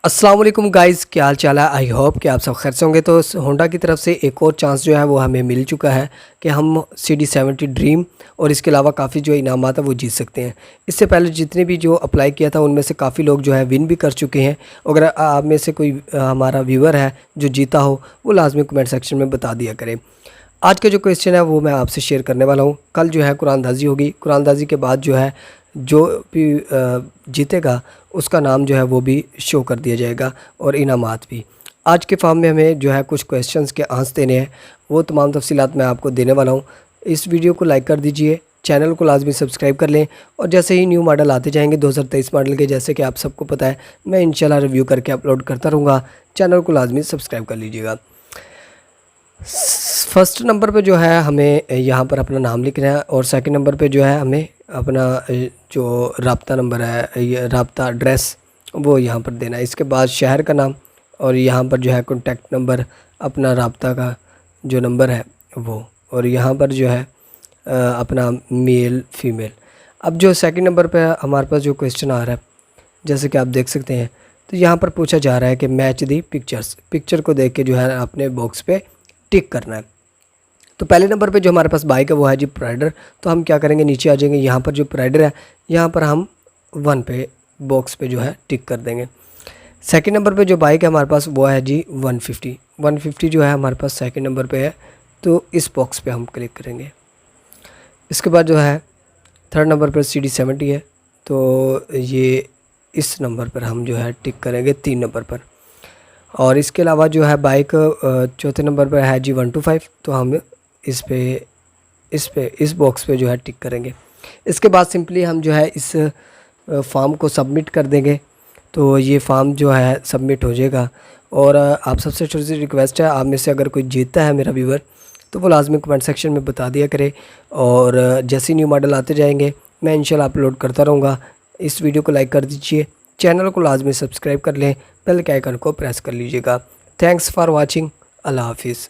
अस्सलाम वालेकुम गाइज़, क्या हाल चाल है। आई होप कि आप सब खैर से होंगे। तो होंडा की तरफ से एक और चांस जो है वो हमें मिल चुका है कि हम CD70 ड्रीम और इसके अलावा काफ़ी जो इनामात है वो जीत सकते हैं। इससे पहले जितने भी जो अप्लाई किया था उनमें से काफ़ी लोग जो है विन भी कर चुके हैं। अगर आप में से कोई हमारा व्यूवर है जो जीता हो वो लाजमी कमेंट सेक्शन में बता दिया करें। आज का जो क्वेश्चन है वो मैं आपसे शेयर करने वाला हूँ। कल जो है कुरानदाजी होगी, कुरानदाजी के बाद जो है जो भी जीतेगा उसका नाम जो है वो भी शो कर दिया जाएगा और इनामात भी। आज के फॉर्म में हमें जो है कुछ क्वेश्चंस के आंसर देने हैं, वो तमाम तफसीलात मैं आपको देने वाला हूँ। इस वीडियो को लाइक कर दीजिए, चैनल को लाजमी सब्सक्राइब कर लें और जैसे ही न्यू मॉडल आते जाएंगे 2023 मॉडल के, जैसे कि आप सबको पता है, मैं इंशाल्लाह रिव्यू करके अपलोड करता रहूँगा। चैनल को लाजमी सब्सक्राइब कर लीजिएगा। फर्स्ट नंबर पे जो है हमें यहाँ पर अपना नाम लिखना है और सेकंड नंबर पे जो है हमें अपना जो राब्ता नंबर है, ये राब्ता एड्रेस वो यहाँ पर देना है। इसके बाद शहर का नाम और यहाँ पर जो है कॉन्टैक्ट नंबर, अपना राब्ता का जो नंबर है वो, और यहाँ पर जो है अपना मेल फीमेल। अब जो सेकंड नंबर पे हमारे पास जो क्वेश्चन आ रहा है, जैसे कि आप देख सकते हैं, तो यहाँ पर पूछा जा रहा है कि मैच दी पिक्चर्स। पिक्चर को देख के जो है अपने बॉक्स पे टिक करना है। तो पहले नंबर पे जो हमारे पास बाइक है वो है जी प्राइडर। तो हम क्या करेंगे, नीचे आ जाएंगे, यहाँ पर जो प्राइडर है यहाँ पर हम 1 पे बॉक्स पे जो है टिक कर देंगे। सेकंड नंबर पे जो बाइक है हमारे पास वो है जी 150। 150 जो है हमारे पास सेकंड नंबर पे है, तो इस बॉक्स पे हम क्लिक करेंगे। इसके बाद जो है थर्ड नंबर पर CD70 है, तो ये इस नंबर पर हम जो है टिक करेंगे 3 नंबर पर। और इसके अलावा जो है बाइक चौथे नंबर पर है जी 125, तो हम इस बॉक्स पे जो है टिक करेंगे। इसके बाद सिंपली हम जो है इस फॉर्म को सबमिट कर देंगे, तो ये फॉर्म जो है सबमिट हो जाएगा। और आप सबसे छोटी सी रिक्वेस्ट है, आप में से अगर कोई जीतता है मेरा व्यूवर, तो वो लाजमी कमेंट सेक्शन में बता दिया करे। और जैसे न्यू मॉडल आते जाएंगे मैं इंशाल्लाह अपलोड करता रहूँगा। इस वीडियो को लाइक कर दीजिए, चैनल को लाजमी सब्सक्राइब कर लें, बेल के आइकन को प्रेस कर लीजिएगा। Thanks for watching. अल्लाह हाफिज़।